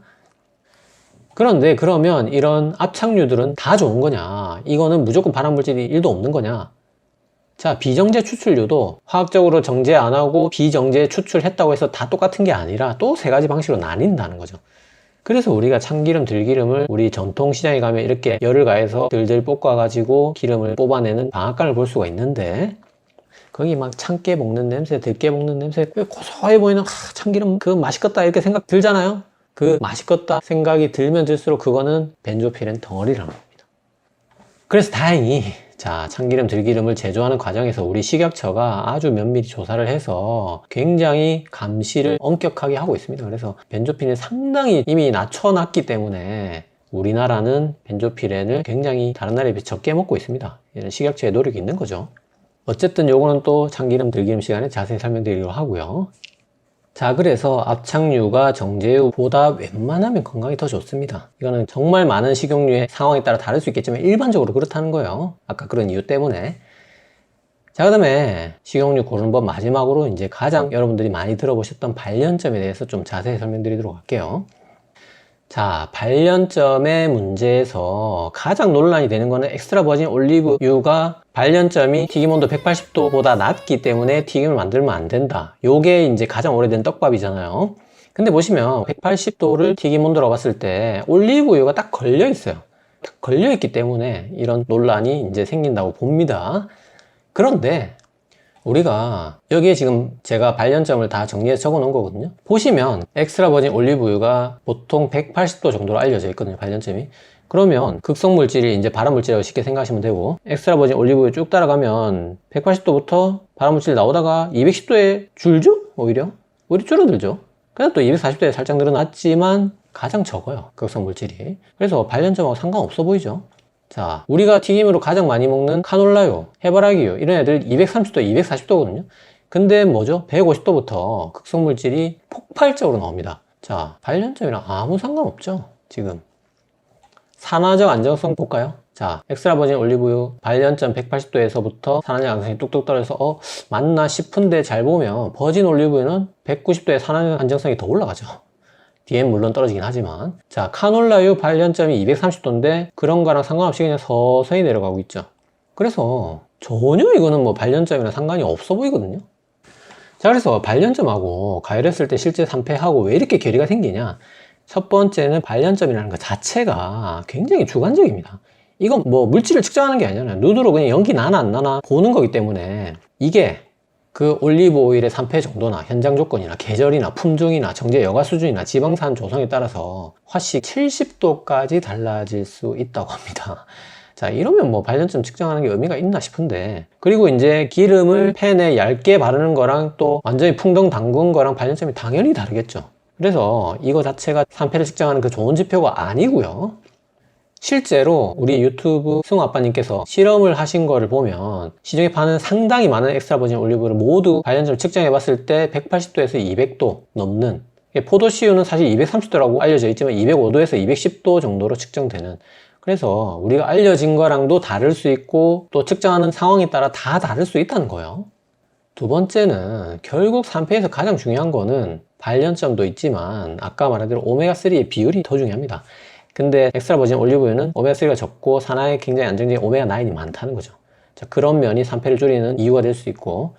그런데 그러면 이런 압착유들은 다 좋은 거냐? 이거는 무조건 발암물질이 1도 없는 거냐? 자, 비정제 추출유도 화학적으로 정제 안 하고 비정제 추출했다고 해서 다 똑같은 게 아니라 또 3가지 방식으로 나뉜다는 거죠. 그래서 우리가 참기름, 들기름을 우리 전통시장에 가면 이렇게 열을 가해서 들들 볶아가지고 기름을 뽑아내는 방앗간을 볼 수가 있는데, 거기 막 참깨 볶는 냄새, 들깨 볶는 냄새, 고소해 보이는 참기름 그 맛있겠다 이렇게 생각 들잖아요. 그 맛있겠다 생각이 들면 들수록 그거는 벤조피렌 덩어리라는 겁니다. 그래서 다행히 자, 참기름, 들기름을 제조하는 과정에서 우리 식약처가 아주 면밀히 조사를 해서 굉장히 감시를 엄격하게 하고 있습니다. 그래서 벤조피렌을 상당히 이미 낮춰놨기 때문에 우리나라는 벤조피렌을 굉장히 다른 나라에 비해 적게 먹고 있습니다. 이런 식약처의 노력이 있는 거죠. 어쨌든 요거는 또 참기름, 들기름 시간에 자세히 설명드리려고 하고요. 자, 그래서 압착유가 정제유보다 웬만하면 건강이 더 좋습니다. 이거는 정말 많은 식용유의 상황에 따라 다를 수 있겠지만 일반적으로 그렇다는 거예요. 아까 그런 이유 때문에. 자, 그 다음에 식용유 고르는 법 마지막으로 이제 가장 여러분들이 많이 들어보셨던 발연점에 대해서 좀 자세히 설명드리도록 할게요. 자, 발연점의 문제에서 가장 논란이 되는 거는 엑스트라 버진 올리브유가 발연점이 튀김 온도 180도보다 낮기 때문에 튀김을 만들면 안 된다. 요게 이제 가장 오래된 떡밥이잖아요. 근데 보시면 180도를 튀김 온도라고 봤을 때 올리브유가 딱 걸려 있어요. 딱 걸려 있기 때문에 이런 논란이 이제 생긴다고 봅니다. 그런데 우리가 여기에 지금 제가 발연점을 다 정리해서 적어 놓은 거거든요. 보시면 엑스트라 버진 올리브유가 보통 180도 정도로 알려져 있거든요, 발연점이. 그러면 극성물질이 이제 발암물질이라고 쉽게 생각하시면 되고, 엑스트라 버진 올리브유 쭉 따라가면 180도부터 발암물질이 나오다가 210도에 줄죠? 오히려 줄어들죠. 그래서 또 240도에 살짝 늘어났지만 가장 적어요, 극성물질이. 그래서 발연점하고 상관없어 보이죠? 자, 우리가 튀김으로 가장 많이 먹는 카놀라유, 해바라기유 이런 애들 230도, 240도거든요. 근데 뭐죠? 150도부터 극성물질이 폭발적으로 나옵니다. 자, 발연점이랑 아무 상관없죠, 지금. 산화적 안정성 볼까요? 자, 엑스트라 버진 올리브유 발연점 180도에서부터 산화적 안정성이 뚝뚝 떨어져서 맞나 싶은데 잘 보면 버진 올리브유는 190도에 산화적 안정성이 더 올라가죠. 뒤엔 물론 떨어지긴 하지만. 자, 카놀라유 발연점이 230도인데 그런 거랑 상관없이 그냥 서서히 내려가고 있죠. 그래서 전혀 이거는 뭐 발연점이랑 상관이 없어 보이거든요. 자, 그래서 발연점하고 가열했을 때 실제 산패하고 왜 이렇게 괴리가 생기냐? 첫 번째는 발연점이라는 것 자체가 굉장히 주관적입니다. 이건 뭐 물질을 측정하는 게 아니잖아요. 눈으로 그냥 연기 나나 안 나나 보는 거기 때문에 이게 그 올리브 오일의 산패 정도나 현장 조건이나 계절이나 품종이나 정제 여과 수준이나 지방산 조성에 따라서 화씨 70도까지 달라질 수 있다고 합니다. 자, 이러면 뭐 발연점 측정하는 게 의미가 있나 싶은데, 그리고 이제 기름을 팬에 얇게 바르는 거랑 또 완전히 풍덩 담근 거랑 발연점이 당연히 다르겠죠. 그래서 이거 자체가 산패를 측정하는 그 좋은 지표가 아니고요. 실제로 우리 유튜브 승우 아빠님께서 실험을 하신 거를 보면 시중에 파는 상당히 많은 엑스트라 버진 올리브를 모두 발연점을 측정해 봤을 때 180도에서 200도 넘는, 포도씨유는 사실 230도라고 알려져 있지만 205도에서 210도 정도로 측정되는, 그래서 우리가 알려진 거랑도 다를 수 있고 또 측정하는 상황에 따라 다 다를 수 있다는 거예요. 두 번째는 결국 산패에서 가장 중요한 거는 발연점도 있지만 아까 말한 대로 오메가3의 비율이 더 중요합니다. 근데 엑스트라 버진 올리브유는 오메가3가 적고 산화에 굉장히 안정적인 오메가9이 많다는 거죠. 자, 그런 면이 산패를 줄이는 이유가 될 수 있고,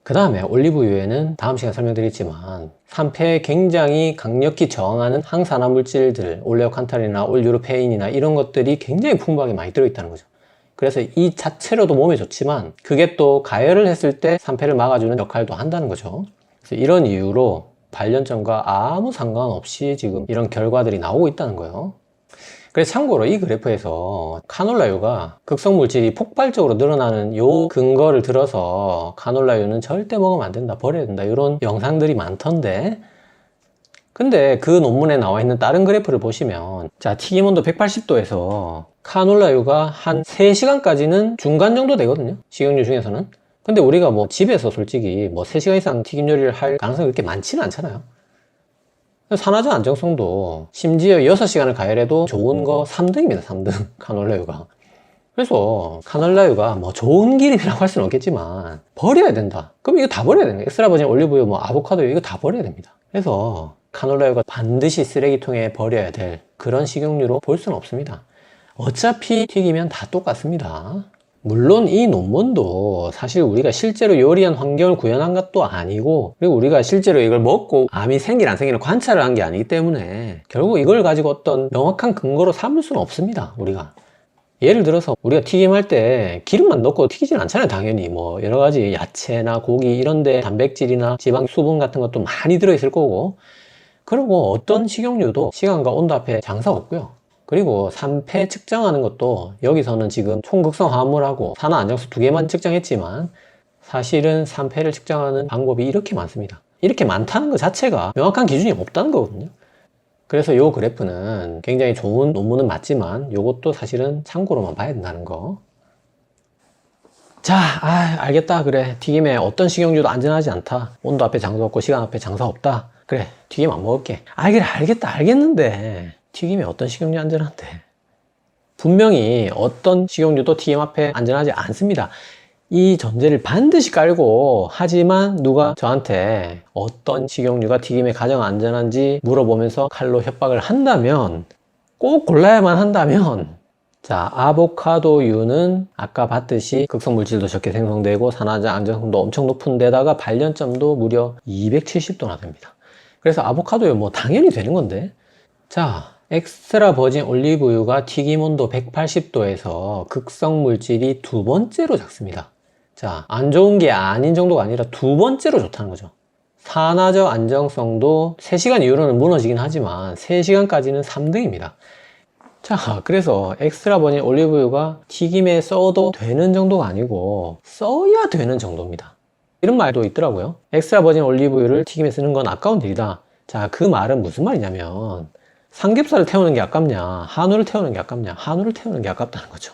그 다음에 올리브유에는 다음 시간에 설명드리겠지만 산패에 굉장히 강력히 저항하는 항산화 물질들, 올레오칸탈이나 올유로페인이나 이런 것들이 굉장히 풍부하게 많이 들어있다는 거죠. 그래서 이 자체로도 몸에 좋지만 그게 또 가열을 했을 때 산패를 막아주는 역할도 한다는 거죠. 그래서 이런 이유로 발연점과 아무 상관없이 지금 이런 결과들이 나오고 있다는 거예요. 그래서 참고로 이 그래프에서 카놀라유가 극성물질이 폭발적으로 늘어나는 요 근거를 들어서 카놀라유는 절대 먹으면 안 된다, 버려야 된다, 이런 영상들이 많던데, 근데 그 논문에 나와 있는 다른 그래프를 보시면, 자, 튀김온도 180도에서 카놀라유가 한 3시간까지는 중간 정도 되거든요, 식용유 중에서는. 근데 우리가 뭐 집에서 솔직히 뭐 3시간 이상 튀김 요리를 할 가능성이 그렇게 많지는 않잖아요. 산화적 안정성도 심지어 6시간을 가열해도 좋은 거 3등입니다. 3등 카놀라유가. 그래서 카놀라유가 뭐 좋은 기름이라고 할 수는 없겠지만 버려야 된다. 그럼 이거 다 버려야 되는 거예요. 엑스트라 버진 올리브유, 뭐 아보카도, 이거 다 버려야 됩니다. 그래서 카놀라유가 반드시 쓰레기통에 버려야 될 그런 식용유로 볼 수는 없습니다. 어차피 튀기면 다 똑같습니다. 물론 이 논문도 사실 우리가 실제로 요리한 환경을 구현한 것도 아니고, 그리고 우리가 실제로 이걸 먹고 암이 생기나 안 생기나 관찰을 한 게 아니기 때문에 결국 이걸 가지고 어떤 명확한 근거로 삼을 수는 없습니다. 우리가 예를 들어서 우리가 튀김할 때 기름만 넣고 튀기지는 않잖아요. 당연히 뭐 여러 가지 야채나 고기 이런데 단백질이나 지방, 수분 같은 것도 많이 들어있을 거고, 그리고 어떤 식용유도 시간과 온도 앞에 장사 없고요. 그리고 산패 측정하는 것도 여기서는 지금 총극성 화합물하고 산화 안정수 2개만 측정했지만 사실은 산패를 측정하는 방법이 이렇게 많습니다. 이렇게 많다는 것 자체가 명확한 기준이 없다는 거거든요. 그래서 이 그래프는 굉장히 좋은 논문은 맞지만 이것도 사실은 참고로만 봐야 된다는 거. 자, 알겠다. 그래, 튀김에 어떤 식용유도 안전하지 않다. 온도 앞에 장사 없고 시간 앞에 장사 없다. 그래, 튀김 안 먹을게. 그래, 알겠다. 알겠는데 튀김이 어떤 식용유 안전한데? 분명히 어떤 식용유도 튀김 앞에 안전하지 않습니다. 이 전제를 반드시 깔고, 하지만 누가 저한테 어떤 식용유가 튀김에 가장 안전한지 물어보면서 칼로 협박을 한다면, 꼭 골라야만 한다면, 자, 아보카도유는 아까 봤듯이 극성물질도 적게 생성되고 산화적 안정성도 엄청 높은 데다가 발연점도 무려 270도나 됩니다. 그래서 아보카도유 뭐 당연히 되는 건데, 자, 엑스트라 버진 올리브유가 튀김 온도 180도에서 극성 물질이 두 번째로 작습니다. 자, 안 좋은 게 아닌 정도가 아니라 두 번째로 좋다는 거죠. 산화적 안정성도 3시간 이후로는 무너지긴 하지만 3시간까지는 3등입니다. 자, 그래서 엑스트라 버진 올리브유가 튀김에 써도 되는 정도가 아니고 써야 되는 정도입니다. 이런 말도 있더라고요. 엑스트라 버진 올리브유를 튀김에 쓰는 건 아까운 일이다. 자, 그 말은 무슨 말이냐면 삼겹살을 태우는 게 아깝냐, 한우를 태우는 게 아깝냐, 한우를 태우는 게 아깝다는 거죠.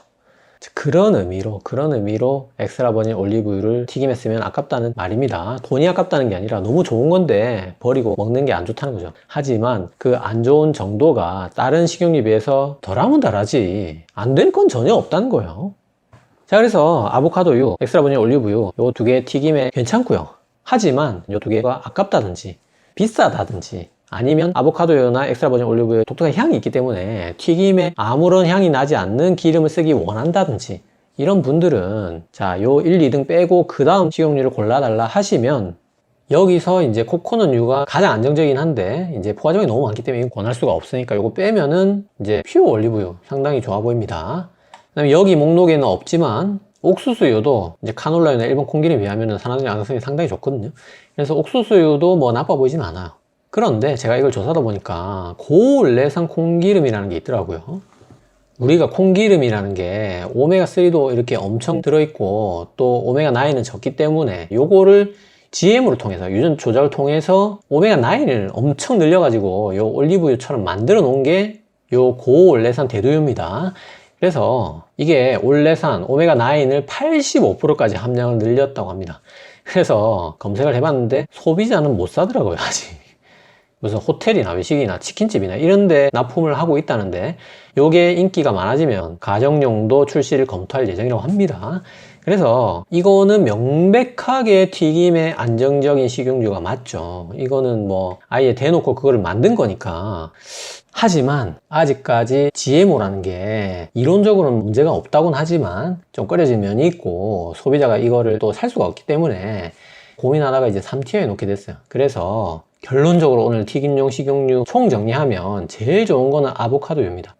그런 의미로 엑스트라 버진 올리브유를 튀김에 쓰면 아깝다는 말입니다. 돈이 아깝다는 게 아니라 너무 좋은 건데 버리고 먹는 게 안 좋다는 거죠. 하지만 그 안 좋은 정도가 다른 식용유에 비해서 덜하면 덜하지 안 될 건 전혀 없다는 거예요. 자, 그래서 아보카도유, 엑스트라 버진 올리브유 요 두 개 튀김에 괜찮고요. 하지만 요 두 개가 아깝다든지 비싸다든지 아니면 아보카도유나 엑스트라 버진 올리브유에 독특한 향이 있기 때문에 튀김에 아무런 향이 나지 않는 기름을 쓰기 원한다든지 이런 분들은 자, 요 1, 2등 빼고 그 다음 식용유를 골라달라 하시면 여기서 이제 코코넛유가 가장 안정적이긴 한데 이제 포화정이 너무 많기 때문에 이건 권할 수가 없으니까 요거 빼면은 이제 퓨어 올리브유 상당히 좋아 보입니다. 그다음에 여기 목록에는 없지만 옥수수유도 이제 카놀라유나 일본 콩기름에 비하면 산화적 양성이 상당히 좋거든요. 그래서 옥수수유도 뭐 나빠 보이진 않아요. 그런데 제가 이걸 조사하다 보니까 고올레산 콩기름이라는 게 있더라고요. 우리가 콩기름이라는 게 오메가3도 이렇게 엄청 들어있고 또 오메가9은 적기 때문에 요거를 GM으로 통해서 유전 조작을 통해서 오메가9을 엄청 늘려가지고 요 올리브유처럼 만들어 놓은 게 요 고올레산 대두유입니다. 그래서 이게 올레산 오메가9을 85%까지 함량을 늘렸다고 합니다. 그래서 검색을 해봤는데 소비자는 못 사더라고요, 아직. 무슨 호텔이나 외식이나 치킨집이나 이런데 납품을 하고 있다는데 요게 인기가 많아지면 가정용도 출시를 검토할 예정이라고 합니다. 그래서 이거는 명백하게 튀김의 안정적인 식용유가 맞죠. 이거는 뭐 아예 대놓고 그거를 만든 거니까. 하지만 아직까지 GMO라는 게 이론적으로는 문제가 없다고는 하지만 좀 꺼려진 면이 있고 소비자가 이거를 또 살 수가 없기 때문에 고민하다가 이제 3티어에 놓게 됐어요. 그래서 결론적으로 오늘 튀김용 식용유 총 정리하면 제일 좋은 거는 아보카도유입니다.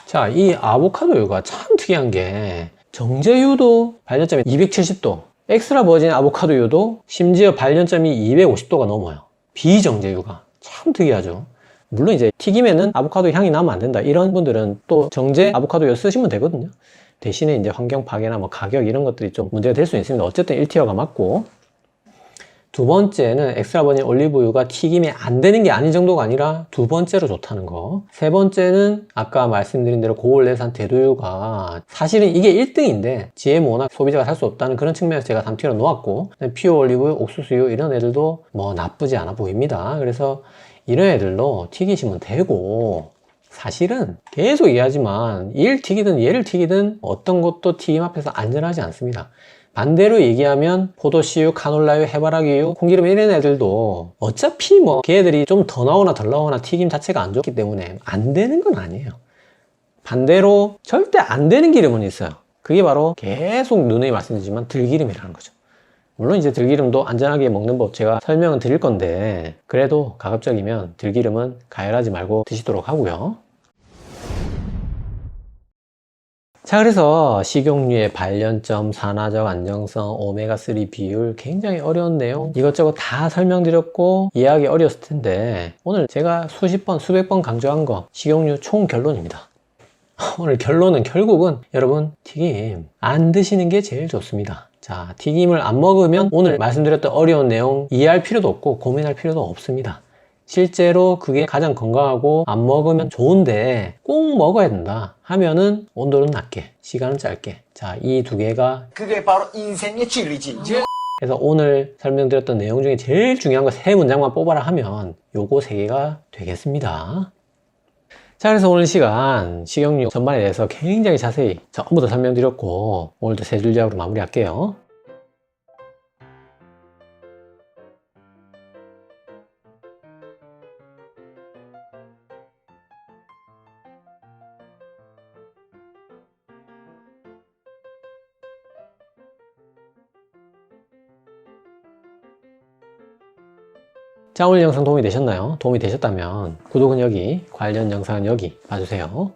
자, 이 아보카도유가 참 특이한 게 정제유도 발연점이 270도, 엑스트라 버진 아보카도유도 심지어 발연점이 250도가 넘어요. 비정제유가 참 특이하죠. 물론 이제 튀김에는 아보카도 향이 나면 안 된다 이런 분들은 또 정제 아보카도유 쓰시면 되거든요. 대신에 이제 환경 파괴나 뭐 가격 이런 것들이 좀 문제가 될 수 있습니다. 어쨌든 1티어가 맞고, 두 번째는 엑스트라 버진 올리브유가 튀김이 안 되는 게 아닌 정도가 아니라 두 번째로 좋다는 거. 세 번째는 아까 말씀드린 대로 고올레산 대두유가 사실은 이게 1등인데 GMO나 소비자가 살 수 없다는 그런 측면에서 제가 3티어로 놓았고, 퓨어 올리브유, 옥수수유 이런 애들도 뭐 나쁘지 않아 보입니다. 그래서 이런 애들로 튀기시면 되고, 사실은 계속 얘기하지만 얘를 튀기든 얘를 튀기든 어떤 것도 튀김 앞에서 안전하지 않습니다. 반대로 얘기하면 포도씨유, 카놀라유, 해바라기유, 콩기름 이런 애들도 어차피 뭐 걔들이 좀 더 나오나 덜 나오나 튀김 자체가 안 좋기 때문에 안 되는 건 아니에요. 반대로 절대 안 되는 기름은 있어요. 그게 바로 계속 누누이 말씀드리지만 들기름이라는 거죠. 물론 이제 들기름도 안전하게 먹는 법 제가 설명은 드릴 건데 그래도 가급적이면 들기름은 가열하지 말고 드시도록 하고요. 자, 그래서 식용유의 발연점, 산화적 안정성, 오메가3 비율 굉장히 어려운 내용 이것저것 다 설명드렸고 이해하기 어려웠을 텐데 오늘 제가 수십 번, 수백 번 강조한 거 식용유 총 결론입니다. 오늘 결론은 결국은 여러분 튀김 안 드시는 게 제일 좋습니다. 자, 튀김을 안 먹으면 오늘 말씀드렸던 어려운 내용 이해할 필요도 없고 고민할 필요도 없습니다. 실제로 그게 가장 건강하고 안 먹으면 좋은데 꼭 먹어야 된다 하면은 온도는 낮게 시간은 짧게, 자, 이 두 개가 그게 바로 인생의 진리지. 그래서 오늘 설명드렸던 내용 중에 제일 중요한 거 세 문장만 뽑아라 하면 요거 세 개가 되겠습니다. 자, 그래서 오늘 시간 식용유 전반에 대해서 굉장히 자세히 전부 다 설명드렸고 오늘도 세 줄작으로 마무리할게요. 자, 오늘 영상 도움이 되셨나요? 도움이 되셨다면 구독은 여기, 관련 영상은 여기 봐주세요.